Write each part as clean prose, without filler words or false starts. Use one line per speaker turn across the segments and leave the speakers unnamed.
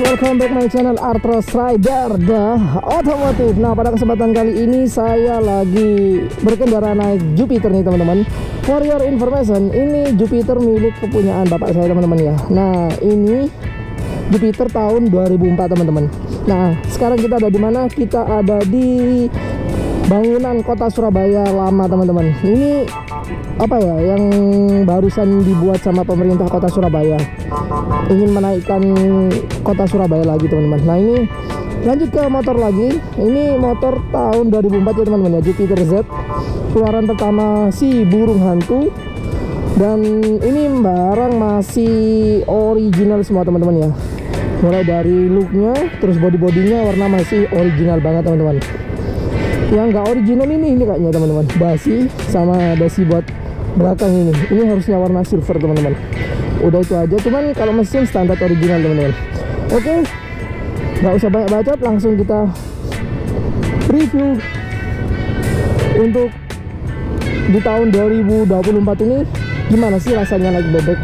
welcome back my channel Artros Rider The Automotive. Nah, pada kesempatan kali ini saya lagi berkendara naik Jupiter nih teman-teman. For your information, ini Jupiter milik kepunyaan bapak saya teman-teman ya. Nah, ini Jupiter tahun 2004 teman-teman. Nah, sekarang kita ada di mana? Kita ada di bangunan kota Surabaya lama teman-teman. Ini apa ya yang barusan dibuat sama pemerintah kota Surabaya, ingin menaikkan kota Surabaya lagi teman-teman. Nah, ini lanjut ke motor lagi. Ini motor tahun 2004 ya teman-teman ya, Jupiter Z, keluaran pertama si burung hantu. Dan ini barang masih original semua teman-teman ya, mulai dari looknya, terus body-bodinya warna masih original banget teman-teman. Yang nggak original ini kayaknya teman-teman, dasi sama dasi buat belakang ini harusnya warna silver teman-teman. Udah itu aja, cuman kalau mesin standar original teman-teman. Oke, nggak usah banyak bacot, langsung kita review untuk di tahun 2024 ini gimana sih rasanya naik bebek.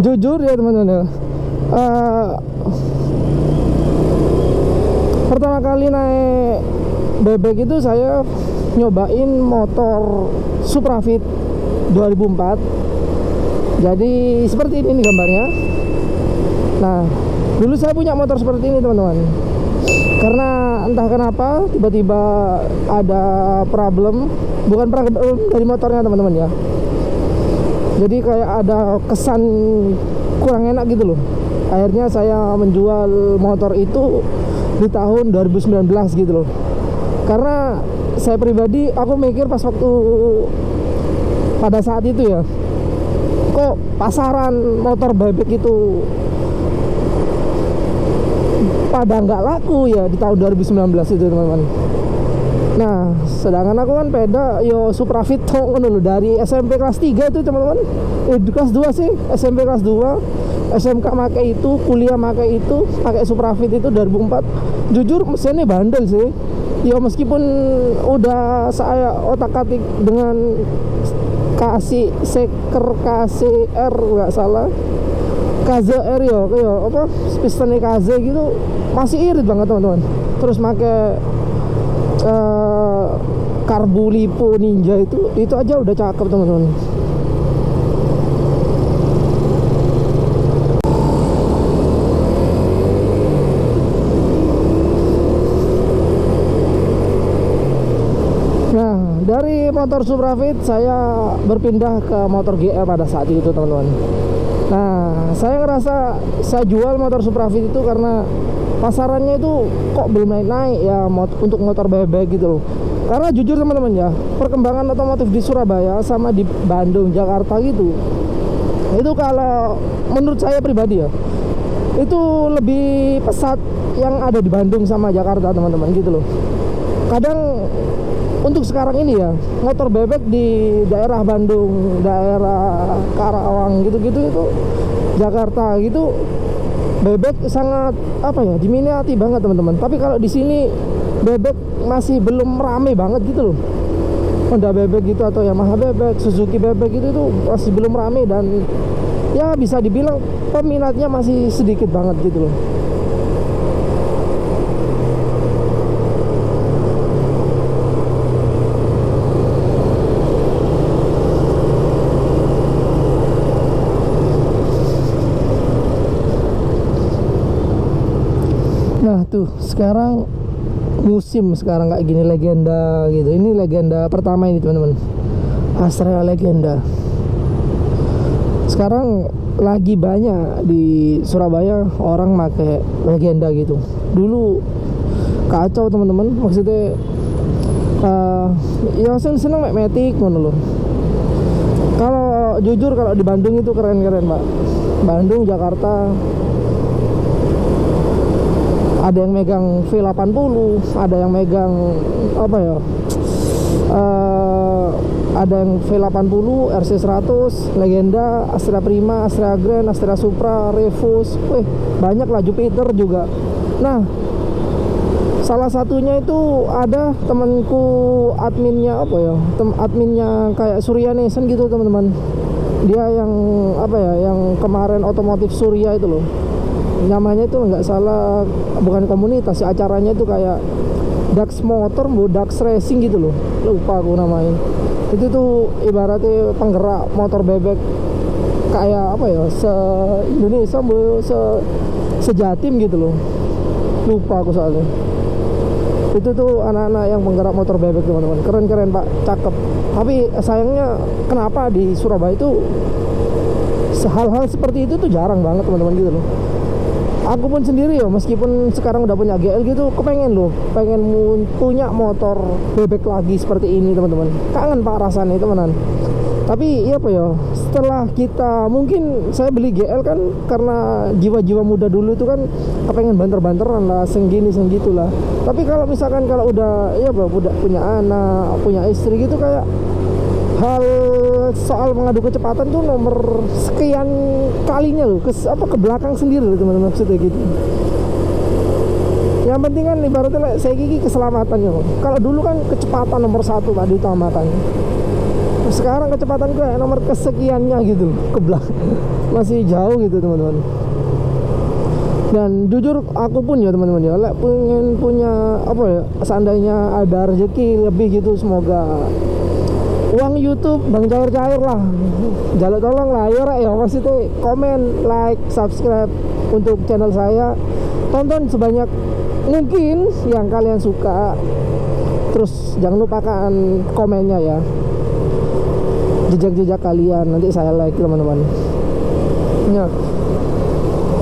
Jujur ya teman-teman, pertama kali naik bebek itu saya nyobain motor Suprafit 2004. Jadi seperti ini nih gambarnya. Nah, dulu saya punya motor seperti ini teman-teman. Karena entah kenapa tiba-tiba ada problem, bukan problem dari motornya teman-teman ya. Jadi kayak ada kesan kurang enak gitu loh. Akhirnya saya menjual motor itu di tahun 2019 gitu loh. Karena saya pribadi, aku mikir pas waktu pada saat itu ya, kok pasaran motor bebek itu pada nggak laku ya di tahun 2019 itu teman-teman. Nah, sedangkan aku kan peda yo Suprafit dulu dari SMP kelas 3 itu teman-teman. Kelas 2 sih, SMP kelas 2, SMK pakai itu, kuliah pakai itu, pakai Suprafit itu 2004. Jujur mesinnya bandel sih. Ya meskipun udah saya otak-atik dengan kasih seker KCR nggak salah, KZR ya kayak apa pistonnya KZ gitu, masih irit banget teman-teman. Terus pakai karbu lipo ninja itu aja udah cakep teman-teman. Nah, dari motor Suprafit saya berpindah ke motor GR pada saat itu teman-teman. Nah, saya ngerasa saya jual motor Suprafit itu karena pasarannya itu kok belum naik-naik ya untuk motor bebek gitu loh. Karena jujur teman-teman ya, perkembangan otomotif di Surabaya sama di Bandung, Jakarta gitu, itu kalau menurut saya pribadi ya, itu lebih pesat yang ada di Bandung sama Jakarta teman-teman gitu loh. Kadang untuk sekarang ini ya, motor bebek di daerah Bandung, daerah Karawang gitu-gitu, itu Jakarta gitu, bebek sangat apa ya, diminati banget teman-teman. Tapi kalau di sini bebek masih belum rame banget gitu loh. Honda bebek gitu atau Yamaha bebek, Suzuki bebek gitu itu masih belum rame, dan ya bisa dibilang peminatnya masih sedikit banget gitu loh. Nah tuh sekarang musim sekarang kayak gini, legenda gitu. Ini legenda pertama ini teman-teman, Astrea Legenda. Sekarang lagi banyak di Surabaya orang pakai legenda gitu. Dulu kacau teman-teman, maksudnya ya seneng Matic ngono loh. Kalau jujur kalau di Bandung itu keren-keren Pak. Bandung, Jakarta, ada yang megang V80, ada yang megang apa ya, Ada yang V80, RC100, Legenda, Astrea Prima, Astrea Grand, Astrea Supra, Revos. Banyak lah, Jupiter juga. Nah, salah satunya itu ada temanku, adminnya apa ya, adminnya kayak Surya Nation gitu teman-teman. Dia yang apa ya, yang kemarin otomotif Surya itu loh. Namanya itu nggak salah, bukan komunitas, acaranya itu kayak Dax Motor, Dax Racing gitu loh. Lupa aku namanya. Itu tuh ibaratnya penggerak motor bebek kayak apa ya, se-Indonesia, sejatim gitu loh. Lupa aku soalnya. Itu tuh anak-anak yang penggerak motor bebek teman-teman. Keren-keren Pak, cakep. Tapi sayangnya kenapa di Surabaya itu hal-hal seperti itu tuh jarang banget teman-teman gitu loh. Aku pun sendiri ya, meskipun sekarang udah punya GL gitu, kepengen loh, pengen punya motor bebek lagi seperti ini teman-teman. Kangen Pak rasanya temenan. Tapi iya apa ya, setelah kita, mungkin saya beli GL kan karena jiwa-jiwa muda dulu itu kan kepengen banter-banteran lah, senggini senggitu lah. Tapi kalau misalkan kalau udah ya udah punya anak, punya istri gitu, kayak hal soal mengadu kecepatan tuh nomor sekian kalinya loh, ke belakang sendiri loh teman-teman, maksudnya gitu. Yang penting kan ibaratnya saya gigi keselamatannya. Kalau dulu kan kecepatan nomor satu Pak diutamakan. Sekarang kecepatan gue nomor kesekiannya gitu loh, ke belakang. Masih jauh gitu teman-teman. Dan jujur aku pun ya teman-teman ya, pengen punya apa ya, seandainya ada rezeki lebih gitu, semoga uang YouTube bang cair-cair lah, jaluk tolong lah ya maksudnya komen, like, subscribe untuk channel saya, tonton sebanyak mungkin yang kalian suka, terus jangan lupakan komennya ya, jejak-jejak kalian nanti saya like teman-teman ya.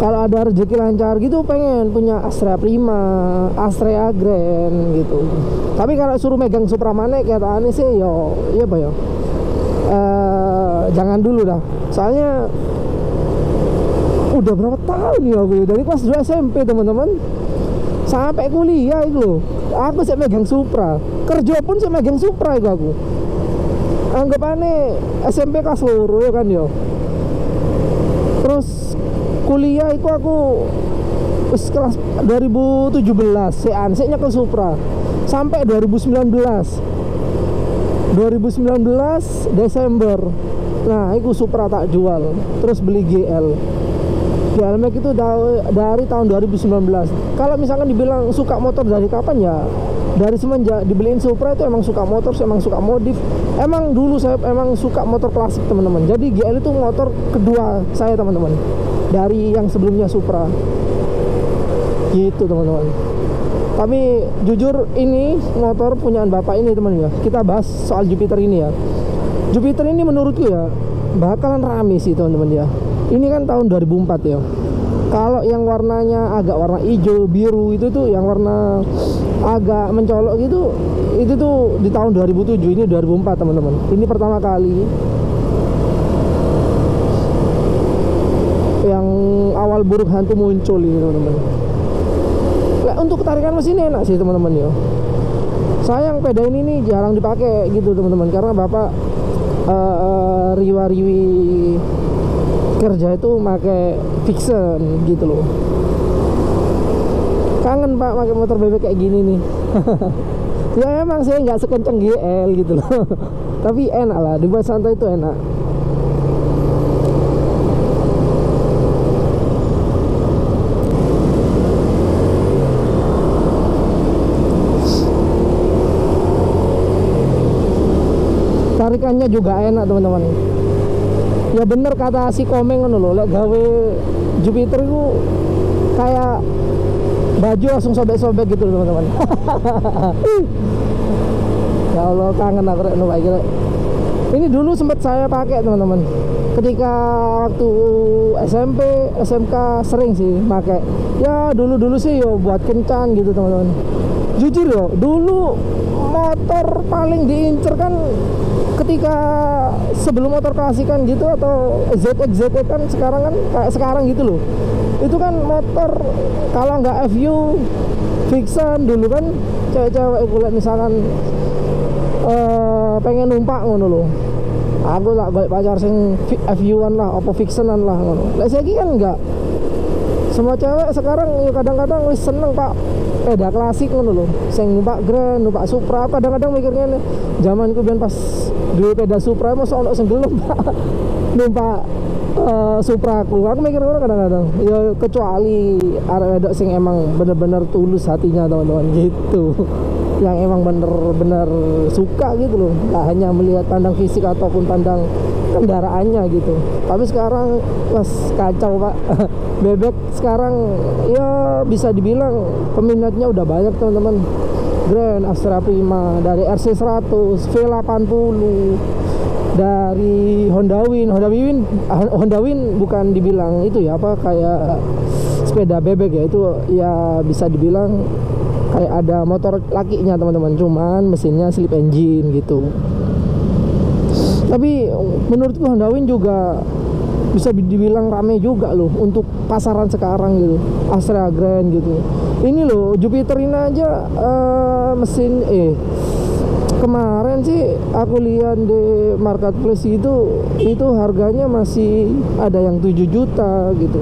Kalau ada rezeki lancar gitu, pengen punya Astrea Prima, Astrea Grand gitu. Tapi kalau suruh megang Supra mana kayak aneh sih, yo, iya Pak yo. Jangan dulu dah. Soalnya udah berapa tahun ya aku dari kelas 2 SMP teman-teman sampai kuliah itu loh. Aku sih megang Supra. Kerja pun saya megang Supra itu aku. Anggapannya SMP kelas loro ya kan yo. Terus kuliah itu aku kelas 2017 seanseknya ke Supra sampai 2019 Desember. Nah itu Supra tak jual, terus beli GL Max itu dari tahun 2019. Kalau misalkan dibilang suka motor dari kapan ya, dari semenjak dibeliin Supra itu emang suka motor, emang suka modif. Emang dulu saya emang suka motor klasik teman-teman. Jadi GL itu motor kedua saya teman-teman, dari yang sebelumnya Supra gitu teman-teman. Tapi jujur ini motor punyaan bapak ini teman ya. Kita bahas soal Jupiter ini ya. Jupiter ini menurutku ya bakalan rame sih teman-teman ya. Ini kan tahun 2004 ya. Kalau yang warnanya agak warna hijau biru itu tuh, yang warna agak mencolok gitu, itu tuh di tahun 2007. Ini 2004 teman-teman. Ini pertama kali yang awal buruk hantu muncul ini teman-teman. Untuk tarikan mesin enak sih teman-teman ya. Sayang peda ini nih jarang dipakai gitu teman-teman, karena bapak riwa-riwi kerja itu pakai Vixen gitu loh. Kangen Pak pakai motor bebek kayak gini nih. Ya emang saya nggak sekencang GL gitu loh. Tapi enak lah, dibuat santai itu enak. Tarikannya juga enak teman-teman. Ya bener kata si Komeng kan loh, lek gawe Jupiter itu kayak baju langsung sobek-sobek gitu loh teman-teman. Ya Allah kangen aku rek numpak iki. Ini dulu sempat saya pakai teman-teman. Ketika waktu SMP, SMK sering sih pakai. Ya dulu sih yo buat kencan gitu teman-teman. Jujur yo, dulu motor paling diincer kan ketika sebelum motor klasikan gitu atau ZX kan sekarang kan kayak sekarang gitu loh. Itu kan motor kalau nggak FU Vixen dulu kan cewek-cewek kulit misalkan pengen numpak ngono lho. Aku tak golek pacar sing FU-an lah, apa fictionan lah ngono. Lah saiki kan enggak. Semua cewek sekarang ya kadang-kadang wis seneng Pak peda klasik ngono lho. Sing numpak Grand, numpak Supra. Kadang-kadang mikirnya nih, zamanku ben pas duwe peda Supra mosok ono sing gelem Pak. Numpak Supra aku mikir ngono kadang-kadang. Ya kecuali arek wedok sing emang bener-bener tulus hatinya teman-teman gitu. Yang emang bener-bener suka gitu loh, nggak hanya melihat pandang fisik ataupun pandang kendaraannya gitu. Tapi sekarang was kacau Pak. Bebek sekarang ya bisa dibilang peminatnya udah banyak teman-teman. Grand, Astra Prima, dari RC100, V80, dari Honda Win bukan dibilang itu ya apa kayak sepeda bebek ya, itu ya bisa dibilang kayak ada motor lakinya teman-teman, cuman mesinnya slip engine gitu. Tapi menurutku Honda Win juga bisa dibilang rame juga loh untuk pasaran sekarang gitu. Astra Grand gitu. Ini loh Jupiter ini aja mesin kemarin sih aku lihat di marketplace itu harganya masih ada yang 7 juta gitu.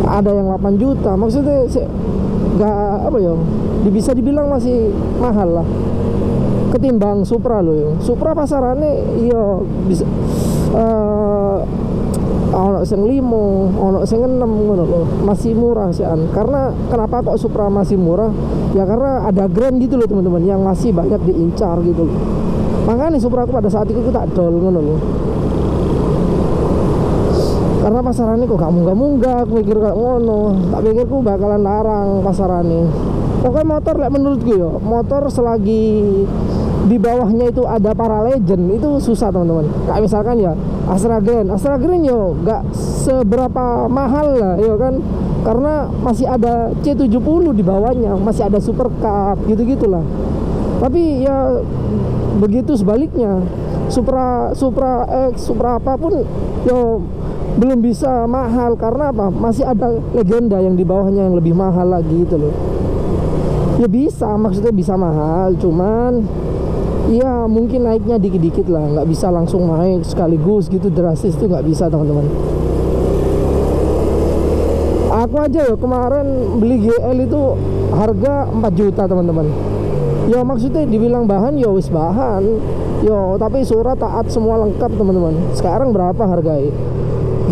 Ada yang 8 juta. Maksudnya nggak apa ya, bisa dibilang masih mahal lah ketimbang Supra loh ya. Supra pasarannya iya bisa ono sing 5, ono sing 6 ngono loh, masih murah sih an. Karena kenapa kok Supra masih murah? Ya karena ada Grand gitu loh teman-teman yang masih banyak diincar gitu loh. Makanya Supra aku pada saat itu aku tak dol ngono loh. Karena pasarannya kok gak munggah-munggah, aku mikir kayak ngono. Tak pikirku bakalan larang pasarannya. Pokoknya motor menurutku ya, motor selagi di bawahnya itu ada para legend itu susah teman-teman. Kayak misalkan ya Astra Grand yo gak seberapa mahal lah ya kan, karena masih ada C70 di bawahnya, masih ada Super Cup gitu-gitulah. Tapi ya begitu sebaliknya, Supra X, Supra apapun yo belum bisa mahal. Karena apa? Masih ada legenda yang di bawahnya yang lebih mahal lagi gitu loh. Ya bisa, maksudnya bisa mahal, cuman ya mungkin naiknya dikit-dikit lah, nggak bisa langsung naik sekaligus gitu drastis, itu nggak bisa teman-teman. Aku aja ya kemarin beli GL itu harga 4 juta teman-teman. Ya maksudnya dibilang bahan ya wis bahan yo, tapi surat taat semua lengkap teman-teman. Sekarang berapa harganya?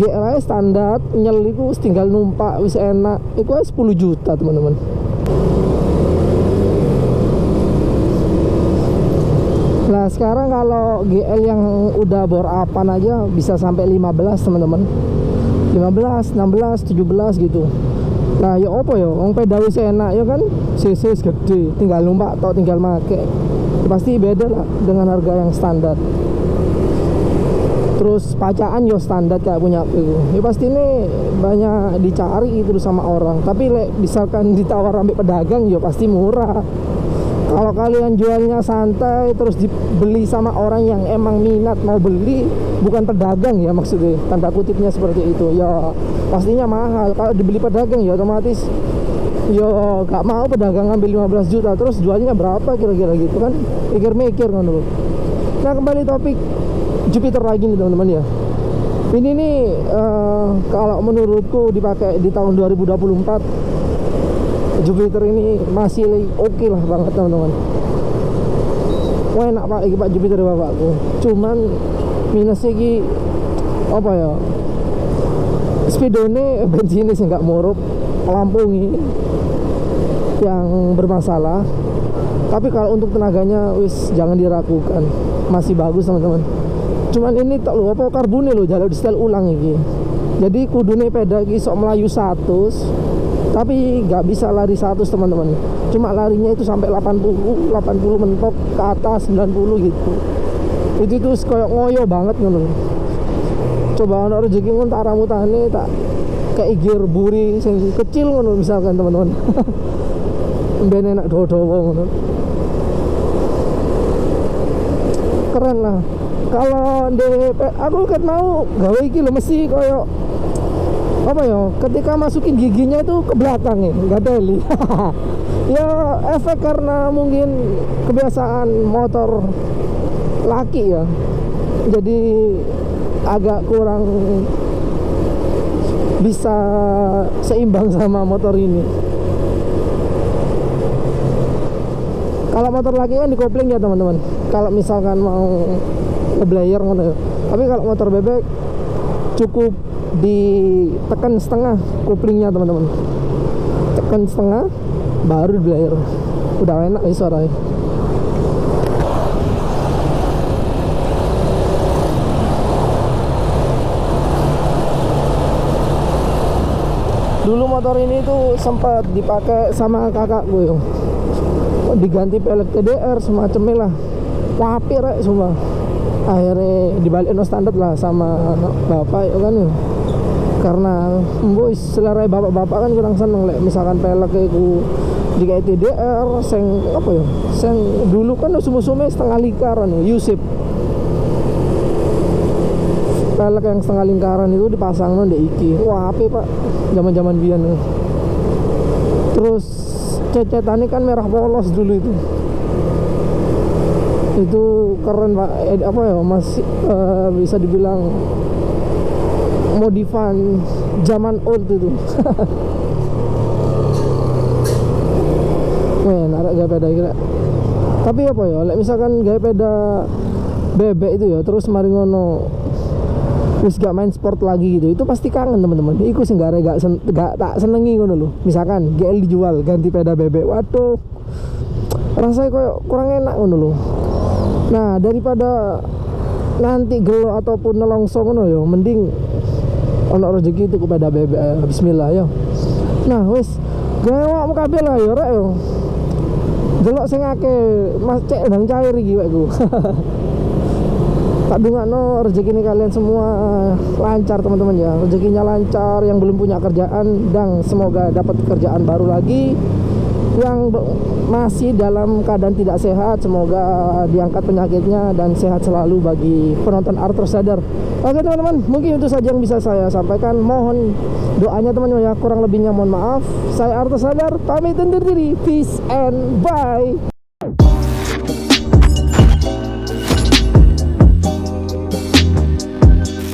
GL standar nyel iku tinggal numpak wis enak, itu 10 juta teman-teman. Nah sekarang kalau GL yang udah bor apan aja bisa sampai 15 teman-teman, 15, 16, 17 gitu. Nah ya apa ya, wong peda wis enak ya kan, CC gede, tinggal numpak atau tinggal make ya, pasti beda lah dengan harga yang standar. Terus pacaan yo standar kayak punya aku, ya pasti ini banyak dicari terus sama orang. Tapi misalkan ditawar ambil pedagang yo pasti murah. Kalau kalian jualnya santai terus dibeli sama orang yang emang minat mau beli, bukan pedagang ya maksudnya, tanda kutipnya seperti itu, ya pastinya mahal. Kalau dibeli pedagang ya otomatis ya gak mau pedagang ngambil 15 juta terus jualnya berapa kira-kira gitu kan, mikir-mikir kan dulu. Nah kembali topik Jupiter lagi nih teman-teman ya. Ini nih kalau menurutku dipakai di tahun 2024 Jupiter ini masih oke lah banget teman-teman. Wah enak Pak, iki Pak Jupiter bapakku. Cuman minusnya iki apa ya? Speedone bensinnya sih nggak murup, lampungi yang bermasalah. Tapi kalau untuk tenaganya wis jangan diragukan, masih bagus teman-teman. Cuman ini tak lu apa karbonnya lo jalur di setel ulang iki. Jadi kudune peda iki sok melayu 100. Tapi nggak bisa lari 100 teman-teman, cuma larinya itu sampai 80 mentok ke atas 90 gitu. Itu tuh kayak ngoyo banget ngono. Coba ono rezeki ngono tak ramutane tak kayak gear buri sing kecil ngono misalkan teman-teman. Ben enak dodo-dodo ngono. Keren lah. Kalau aku kan mau gawe iki lho mesti koyo apa ya, ketika masukin giginya itu ke belakang ya, nggak teli. Ya efek karena mungkin kebiasaan motor laki ya, jadi agak kurang bisa seimbang sama motor ini. Kalau motor laki kan dikopling ya teman-teman, kalau misalkan mau ngeblayer gitu ya. Tapi kalau motor bebek cukup ditekan setengah koplingnya teman-teman, tekan setengah baru diblayer, udah enak nih suaranya. Dulu motor ini tuh sempat dipakai sama kakakku ya, diganti pelek TDR semacamnya lah, wapir ya semua. Akhirnya dibalikin standar lah sama bapak ya kan ya, karena boy selera bapak-bapak kan kurang seneng lek misalkan pelek itu digawe TDR sing apa ya, sing dulu kan sumu-sume setengah lingkaran ya, Yusip pelek yang setengah lingkaran itu dipasang di iki. Wah api pak, zaman-zaman biyen. Terus cecetannya kan merah polos dulu itu keren pak. Apa ya, masih bisa dibilang modifan zaman old itu. Men, ada gaya peda kira. Tapi apa ya, misalkan gaya peda bebek itu ya, terus mari ngono terus gak main sport lagi gitu, itu pasti kangen teman-teman. Iku sing gak tak senengi ngono lho. Misalkan GL dijual ganti peda bebek, waduh rasanya kayak kurang enak ngono lho. Nah daripada nanti gelo ataupun nelongso ngono yo, mending ono rezeki itu kepada bebek. Bismillah yo. Nah wis gawe kabeh lah yo rek yo. Delok sing akeh mas cek ndang cair iki wekku. Tak dungakno rezeki kalian semua lancar teman-teman ya, rezekinya lancar. Yang belum punya kerjaan dan semoga dapat kerjaan baru lagi. Yang masih dalam keadaan tidak sehat, semoga diangkat penyakitnya dan sehat selalu bagi penonton Arthros Radar. Oke teman-teman, mungkin itu saja yang bisa saya sampaikan. Mohon doanya teman-teman ya, kurang lebihnya mohon maaf. Saya Arthros Radar pamit undur diri, peace and bye.